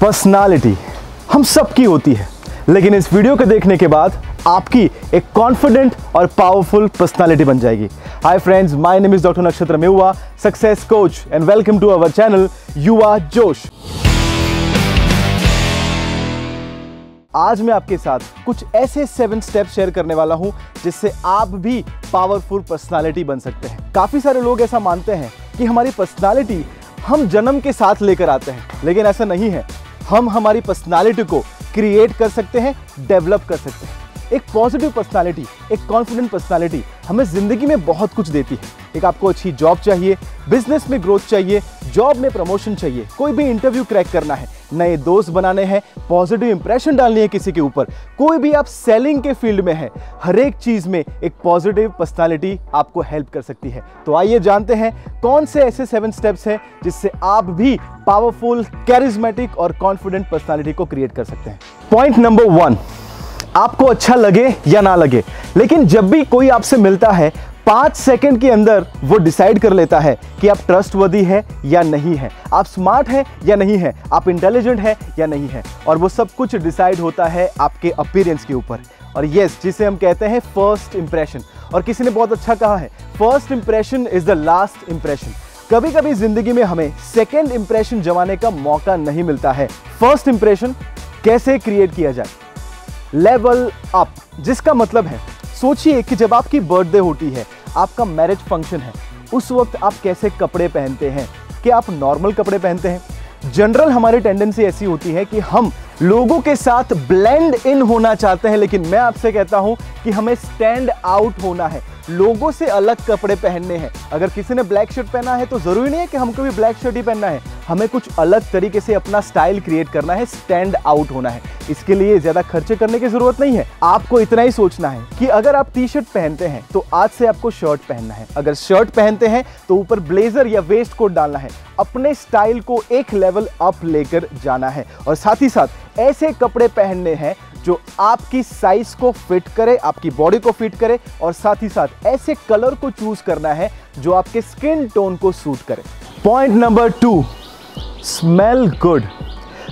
Personality हम सबकी होती है, लेकिन इस वीडियो को देखने के बाद आपकी एक कॉन्फिडेंट और पावरफुल पर्सनालिटी बन जाएगी। Hi friends, my name is doctor Nakshatra Mehua, success coach, and welcome to our channel Yuva Josh. आज मैं आपके साथ कुछ ऐसे 7 स्टेप्स शेयर करने वाला हूं जिससे आप भी पावरफुल पर्सनालिटी बन सकते हैं। काफी सारे लोग ऐसा मानते हैं कि हमारी पर्सनालिटी हम जन्म के साथ लेकर आते हैं, लेकिन ऐसा नहीं है। हम हमारी पर्सनालिटी को क्रिएट कर सकते हैं, डेवलप कर सकते हैं। एक पॉजिटिव पर्सनालिटी, एक कॉन्फिडेंट पर्सनालिटी हमें जिंदगी में बहुत कुछ देती है। एक आपको अच्छी जॉब चाहिए, बिजनेस में ग्रोथ चाहिए, जॉब में प्रमोशन चाहिए, कोई भी इंटरव्यू क्रैक करना है, नए दोस्त बनाने हैं, पॉजिटिव इंप्रेशन डालनी है किसी के ऊपर, कोई भी आप सेलिंग के फील्ड में है, हर एक चीज में एक पॉजिटिव पर्सनालिटी आपको हेल्प कर सकती है। तो आइए जानते हैं कौन से ऐसे 7 स्टेप्स हैं जिससे आप भी पावरफुल, कैरिज्मेटिक और कॉन्फिडेंट पर्सनालिटी को क्रिएट कर सकते हैं। पॉइंट नंबर 1, आपको अच्छा लगे या ना लगे, लेकिन जब भी कोई आपसे मिलता है 5 सेकंड के अंदर वो डिसाइड कर लेता है कि आप ट्रस्टवर्दी है या नहीं है, आप स्मार्ट है या नहीं है, आप इंटेलिजेंट है या नहीं है, और वो सब कुछ डिसाइड होता है आपके अपीयरेंस के ऊपर। और यस, जिसे हम कहते हैं फर्स्ट इंप्रेशन। और किसी ने बहुत अच्छा कहा है, first impression is the last impression. कभी कभी जिंदगी में हमें सेकेंड इंप्रेशन जमाने का मौका नहीं मिलता है। फर्स्ट इंप्रेशन कैसे क्रिएट किया जाए? लेवल अप, जिसका मतलब है, सोचिए कि जब आपकी बर्थडे होती है, आपका मैरिज फंक्शन है, उस वक्त आप कैसे कपड़े पहनते हैं? क्या आप नॉर्मल कपड़े पहनते हैं? जनरल हमारी टेंडेंसी ऐसी होती है कि हम लोगों के साथ ब्लेंड इन होना चाहते हैं, लेकिन मैं आपसे कहता हूं कि हमें स्टैंड आउट होना है, लोगों से अलग कपड़े पहनने हैं। अगर किसी ने ब्लैक शर्ट पहना है तो जरूरी नहीं है कि हमको भी ब्लैक शर्ट ही पहनना है, हमें कुछ अलग तरीके से अपना स्टाइल क्रिएट करना है, स्टैंड आउट होना है। इसके लिए ज्यादा खर्चे करने की जरूरत नहीं है। आपको इतना ही सोचना है कि अगर आप टी शर्ट पहनते हैं तो आज से आपको शर्ट पहनना है, अगर शर्ट पहनते हैं तो ऊपर ब्लेजर या वेस्ट कोट डालना है, अपने स्टाइल को एक लेवल अप लेकर जाना है। और साथ ही साथ ऐसे कपड़े पहनने हैं जो आपकी साइज को फिट करे, आपकी बॉडी को फिट करे, और साथ ही साथ ऐसे कलर को चूज करना है जो आपके स्किन टोन को सूट करे। Point number 2, smell good.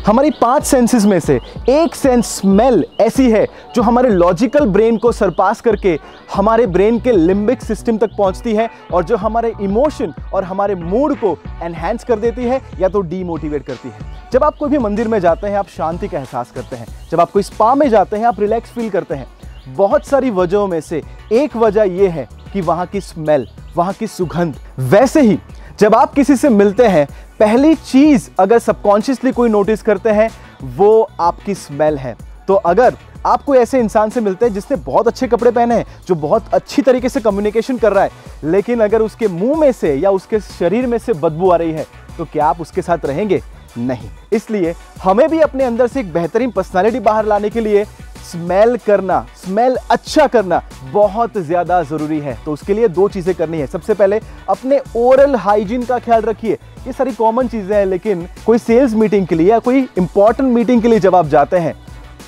हमारी 5 सेंसेस में से एक सेंस स्मेल ऐसी है जो हमारे लॉजिकल ब्रेन को सरपास करके हमारे ब्रेन के लिम्बिक सिस्टम तक पहुंचती है, और जो हमारे इमोशन और हमारे मूड को एनहांस कर देती है या तो डीमोटिवेट करती है। जब आप कोई भी मंदिर में जाते हैं, आप शांति का एहसास करते हैं। जब आप कोई स्पा में जाते हैं, आप रिलैक्स फील करते हैं। बहुत सारी वजहों में से एक वजह यह है कि वहां की स्मेल, वहां की सुगंध। वैसे ही जब आप किसी से मिलते हैं, पहली चीज अगर सबकॉन्शियसली कोई नोटिस करते हैं, वो आपकी स्मेल है। तो अगर आप कोई ऐसे इंसान से मिलते हैं जिसने बहुत अच्छे कपड़े पहने हैं, जो बहुत अच्छी तरीके से कम्युनिकेशन कर रहा है, लेकिन अगर उसके मुंह में से या उसके शरीर में से बदबू आ रही है, तो क्या आप उसके साथ रहेंगे? नहीं। इसलिए हमें भी अपने अंदर से एक बेहतरीन पर्सनालिटी बाहर लाने के लिए स्मेल करना, स्मेल अच्छा करना बहुत ज्यादा जरूरी है। तो उसके लिए 2 चीजें करनी है। सबसे पहले अपने ओरल हाइजीन का ख्याल रखिए। ये सारी कॉमन चीजें हैं, लेकिन कोई सेल्स मीटिंग के लिए या कोई इंपॉर्टेंट मीटिंग के लिए जब आप जाते हैं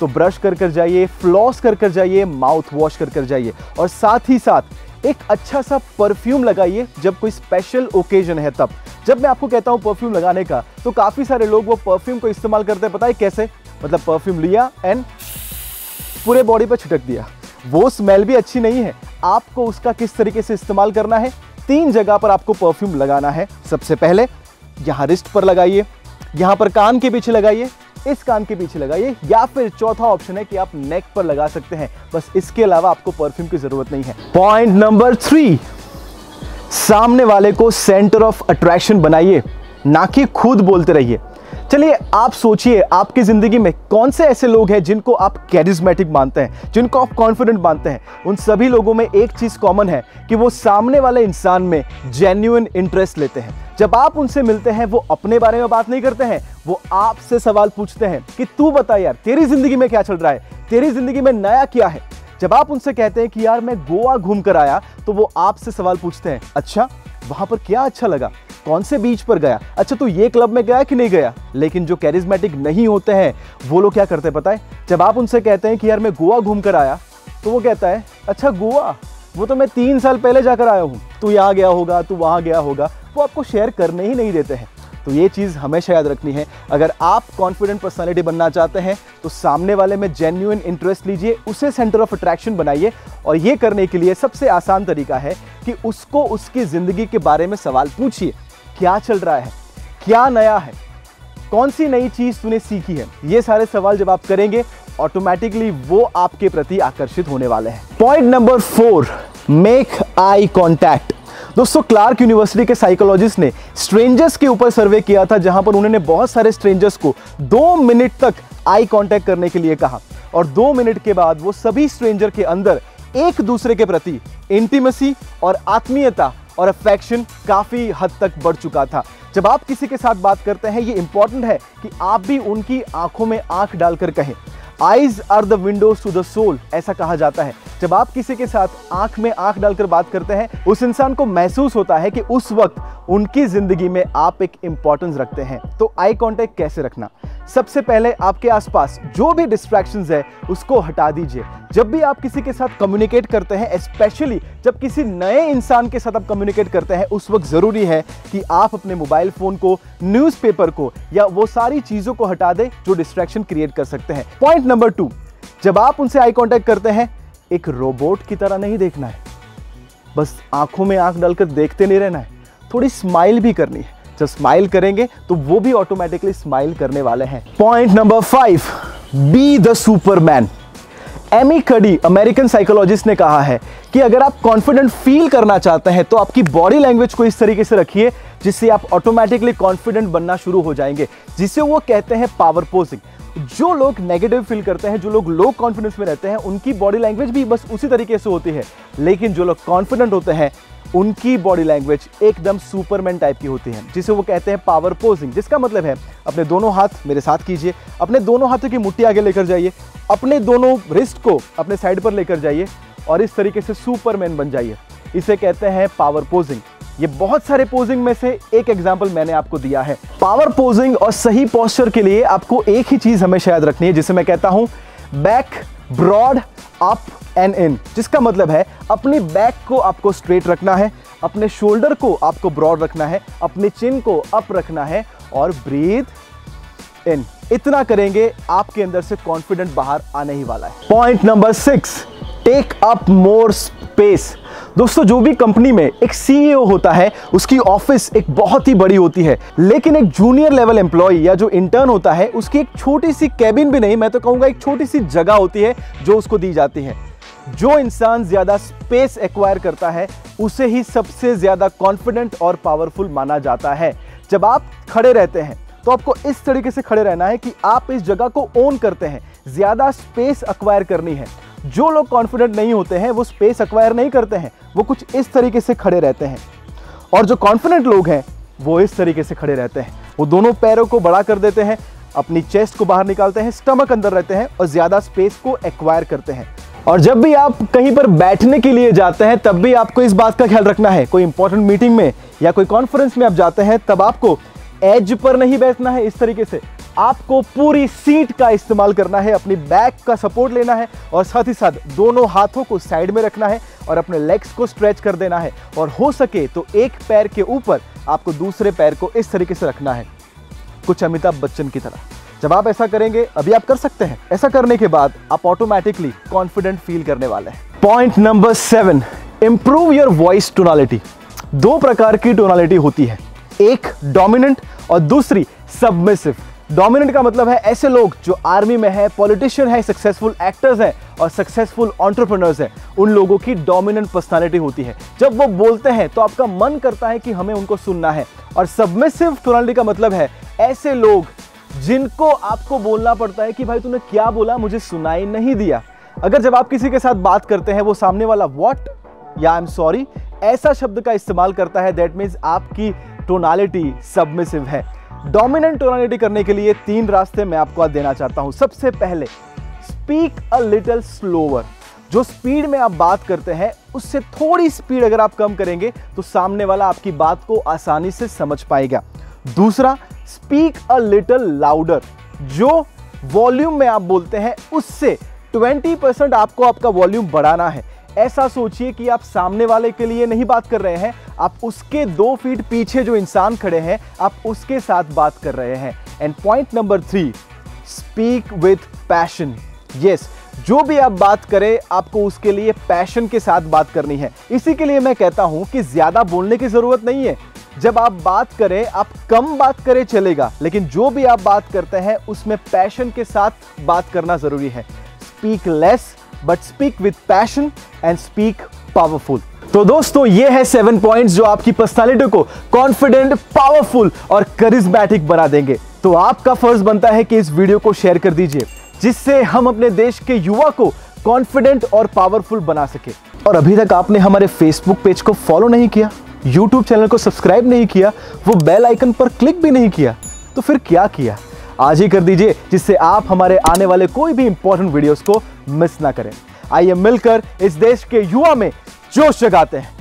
तो ब्रश कर जाइए, फ्लॉस कर जाइए, माउथ वॉश कर जाइए, और साथ ही साथ एक अच्छा सा परफ्यूम लगाइए जब कोई स्पेशल ओकेजन है तब। जब मैं आपको कहता हूं परफ्यूम लगाने का, तो काफी सारे लोग वो परफ्यूम को इस्तेमाल करते हैं, पता है कैसे? मतलब परफ्यूम लिया एंड पूरे बॉडी पर छिटक दिया। वो स्मेल भी अच्छी नहीं है। आपको उसका किस तरीके से इस्तेमाल करना है? 3 जगह पर आपको परफ्यूम लगाना है। सबसे पहले यहां रिस्ट पर लगाइए, यहां पर कान के पीछे लगाइए, इस कान के पीछे लगाइए, या फिर चौथा ऑप्शन है कि आप नेक पर लगा सकते हैं। बस इसके अलावा आपको परफ्यूम की जरूरत नहीं है। पॉइंट नंबर 3, सामने वाले को सेंटर ऑफ अट्रैक्शन बनाइए, ना कि खुद बोलते रहिए। चलिए आप सोचिए, आपकी जिंदगी में कौन से ऐसे लोग हैं जिनको आप कैरिज्मेटिक मानते हैं, जिनको आप कॉन्फिडेंट मानते हैं? उन सभी लोगों में एक चीज कॉमन है कि वो सामने वाले इंसान में जेन्युइन इंटरेस्ट लेते हैं। जब आप उनसे मिलते हैं, वो अपने बारे में बात नहीं करते हैं, वो आपसे सवाल पूछते हैं कि तू बता यार, तेरी जिंदगी में क्या चल रहा है, तेरी जिंदगी में नया क्या है। जब आप उनसे कहते हैं कि यार मैं गोवा घूम कर आया, तो वो आपसे सवाल पूछते हैं, अच्छा वहां पर क्या अच्छा लगा, कौन से बीच पर गया, अच्छा तू ये क्लब में गया कि नहीं गया। लेकिन जो कैरिज्मेटिक नहीं होते हैं, वो लोग क्या करते हैं पता है? जब आप उनसे कहते हैं कि यार मैं गोवा घूम कर आया, तो वो कहता है अच्छा गोवा, वो तो मैं 3 साल पहले जाकर आया हूं, तू यहाँ गया होगा, तू वहां गया होगा। वो आपको शेयर करने ही नहीं देते हैं। तो ये चीज़ हमेशा याद रखनी है, अगर आप कॉन्फिडेंट पर्सनालिटी बनना चाहते हैं तो सामने वाले में जेन्युइन इंटरेस्ट लीजिए, उसे सेंटर ऑफ अट्रैक्शन बनाइए। और ये करने के लिए सबसे आसान तरीका है कि उसको उसकी ज़िंदगी के बारे में सवाल पूछिए। क्या चल रहा है, क्या नया है, कौन सी नई चीज़ तूने सीखी है। ये सारे सवाल जब आप करेंगे ऑटोमेटिकली वो आपके प्रति आकर्षित होने वाले हैं। Point number 4, make eye contact. दोस्तों, क्लार्क यूनिवर्सिटी के साइकोलॉजिस्ट ने स्ट्रेंजर्स के ऊपर सर्वे किया था, जहां पर उन्होंने बहुत सारे स्ट्रेंजर्स को 2 मिनट तक आई कांटेक्ट करने के लिए कहा और 2 मिनट के बाद वो सभी स्ट्रेंजर के अंदर एक दूसरे के प्रति इंटीमेसी और आत्मीयता और अफेक्शन काफी हद तक बढ़ चुका था। जब आप किसी के साथ बात करते हैं, ये इंपॉर्टेंट है कि आप भी उनकी आंखों में आंख डालकर कहें। Eyes are the windows to the soul, ऐसा कहा जाता है। जब आप किसी के साथ आंख में आंख डालकर बात करते हैं, उस इंसान को महसूस होता है कि उस वक्त उनकी जिंदगी में आप एक इंपॉर्टेंस रखते हैं। तो आई कांटेक्ट कैसे रखना? सबसे पहले आपके आसपास जो भी डिस्ट्रैक्शंस है उसको हटा दीजिए। जब भी आप किसी के साथ कम्युनिकेट करते हैं, स्पेशली जब किसी नए इंसान के साथ आप कम्युनिकेट करते हैं, उस वक्त जरूरी है कि आप अपने मोबाइल फोन को, न्यूज़पेपर को या वो सारी चीजों को हटा दें जो डिस्ट्रैक्शन क्रिएट कर सकते हैं। पॉइंट नंबर 2, जब आप उनसे आई कांटेक्ट करते हैं, एक रोबोट की तरह नहीं देखना है, बस आंखों में आंख डालकर देखते नहीं रहना है, थोड़ी स्माइल भी करनी है। जब स्माइल करेंगे तो वो भी ऑटोमेटिकली स्माइल करने वाले हैं। Point number 5, be the superman. Amy Cuddy, American psychologist, ने कहा है कि अगर आप कॉन्फिडेंट फील करना चाहते हैं तो आपकी बॉडी लैंग्वेज को इस तरीके से रखिए जिससे आप ऑटोमेटिकली कॉन्फिडेंट बनना शुरू हो जाएंगे, जिसे वो कहते हैं पावर पोजिंग। जो लोग नेगेटिव फील करते हैं, जो लोग लो कॉन्फिडेंस में रहते हैं, उनकी बॉडी लैंग्वेज भी बस उसी तरीके से होती है। लेकिन जो लोग कॉन्फिडेंट होते हैं, उनकी बॉडी लैंग्वेज एकदम सुपरमैन टाइप की होती है, जिसे वो कहते हैं पावर पोजिंग। जिसका मतलब है, अपने दोनों हाथ मेरे साथ कीजिए, अपने दोनों हाथों की मुट्ठी आगे लेकर जाइए, अपने दोनों रिस्ट को अपने साइड पर लेकर जाइए और इस तरीके से सुपरमैन बन जाइए। इसे कहते हैं पावर पोजिंग। ये बहुत सारे पोजिंग में से एक एग्जाम्पल मैंने आपको दिया है। पावर पोजिंग और सही पोस्चर के लिए आपको एक ही चीज हमेशा याद रखनी है, जिसे मैं कहता हूं back broad up and in. जिसका मतलब है अपनी बैक को आपको स्ट्रेट रखना है, अपने शोल्डर को आपको ब्रॉड रखना है, अपने चिन को अप रखना है और ब्रीथ इन। इतना करेंगे, आपके अंदर से कॉन्फिडेंट बाहर आने ही वाला है। Point number 6, take up more space. दोस्तों, जो भी कंपनी में एक सीईओ होता है, उसकी ऑफिस एक बहुत ही बड़ी होती है, लेकिन एक जूनियर लेवल एम्प्लॉय या जो इंटर्न होता है, उसकी एक छोटी सी कैबिन भी नहीं, मैं तो कहूंगा एक छोटी सी जगह होती है जो उसको दी जाती है। जो इंसान ज्यादा स्पेस एक्वायर करता है, उसे ही सबसे ज्यादा कॉन्फिडेंट और पावरफुल माना जाता है। जब आप खड़े रहते हैं तो आपको इस तरीके से खड़े रहना है कि आप इस जगह को ओन करते हैं, ज्यादा स्पेस एक्वायर करनी है। जो लोग कॉन्फिडेंट नहीं होते हैं, वो स्पेस एक्वायर नहीं करते हैं, वो कुछ इस तरीके से खड़े रहते हैं। और जो कॉन्फिडेंट लोग हैं, वो इस तरीके से खड़े रहते हैं। वो दोनों पैरों को बड़ा कर देते हैं, अपनी चेस्ट को बाहर निकालते हैं, स्टमक अंदर रहते हैं और ज्यादा स्पेस को एक्वायर करते हैं। और जब भी आप कहीं पर बैठने के लिए जाते हैं, तब भी आपको इस बात का ख्याल रखना है, कोई इंपॉर्टेंट मीटिंग में या कोई कॉन्फ्रेंस में आप जाते हैं, तब आपको एज पर नहीं बैठना है। इस तरीके से आपको पूरी सीट का इस्तेमाल करना है, अपनी बैक का सपोर्ट लेना है और साथ ही साथ दोनों हाथों को साइड में रखना है और अपने लेग्स को स्ट्रेच कर देना है। और हो सके तो एक पैर के ऊपर आपको दूसरे पैर को इस तरीके से रखना है, कुछ अमिताभ बच्चन की तरह। जब आप ऐसा करेंगे, अभी आप कर सकते हैं, ऐसा करने के बाद आप ऑटोमेटिकली कॉन्फिडेंट फील करने वाले हैं। Point number 7, improve your voice tonality. 2 प्रकार की टोनालिटी होती है, एक डोमिनेंट और दूसरी सबमिसिव। डोमिनेंट का मतलब है ऐसे लोग जो आर्मी में है, पॉलिटिशियन है, सक्सेसफुल एक्टर्स हैं और सक्सेसफुल एंटरप्रेन्योर्स हैं, उन लोगों की डोमिनेंट पर्सनालिटी होती है। जब वो बोलते हैं तो आपका मन करता है कि हमें उनको सुनना है। और सबमिसिव टोनालिटी का मतलब है ऐसे लोग जिनको आपको बोलना पड़ता है कि भाई तूने क्या बोला, मुझे सुनाई नहीं दिया। अगर जब आप किसी के साथ बात करते हैं, वो सामने वाला व्हाट या आई एम सॉरी ऐसा शब्द का इस्तेमाल करता है, दैट मीन्स आपकी टोनालिटी सबमिसिव है। डोमिनेंट टोनालिटी करने के लिए 3 रास्ते मैं आपको आज देना चाहता हूं। सबसे पहले, स्पीक अ लिटिल स्लोअर। जो स्पीड में आप बात करते हैं, उससे थोड़ी स्पीड अगर आप कम करेंगे तो सामने वाला आपकी बात को आसानी से समझ पाएगा। दूसरा, स्पीक अ लिटिल लाउडर। जो वॉल्यूम में आप बोलते हैं, उससे 20% आपको आपका वॉल्यूम बढ़ाना है। ऐसा सोचिए कि आप सामने वाले के लिए नहीं बात कर रहे हैं, आप उसके 2 फीट पीछे जो इंसान खड़े हैं आप उसके साथ बात कर रहे हैं। And point number 3, speak with passion. Yes, जो भी आप बात करें आपको उसके लिए पैशन के साथ बात करनी है। इसी के लिए मैं कहता हूं कि ज्यादा बोलने की जरूरत नहीं है। जब आप बात करें, आप कम बात करें चलेगा, लेकिन जो भी आप बात करते हैं उसमें पैशन के साथ बात करना जरूरी है। Speak less but speak with passion and speak powerful. तो दोस्तों, ये है 7 पॉइंट्स जो आपकी पर्सनालिटी को कॉन्फिडेंट, पावरफुल और करिश्मेटिक बना देंगे। तो आपका फर्ज बनता है कि इस वीडियो को शेयर कर दीजिए, जिससे हम अपने देश के युवा को कॉन्फिडेंट और पावरफुल बना सके। और अभी तक आपने हमारे फेसबुक पेज को फॉलो नहीं किया, यूट्यूब चैनल को सब्सक्राइब नहीं किया, वो बेल आइकन पर क्लिक भी नहीं किया, तो फिर क्या किया? आज ही कर दीजिए, जिससे आप हमारे आने वाले कोई भी इंपॉर्टेंट वीडियोस को मिस ना करें। आइए मिलकर इस देश के युवा में जोश जगाते हैं।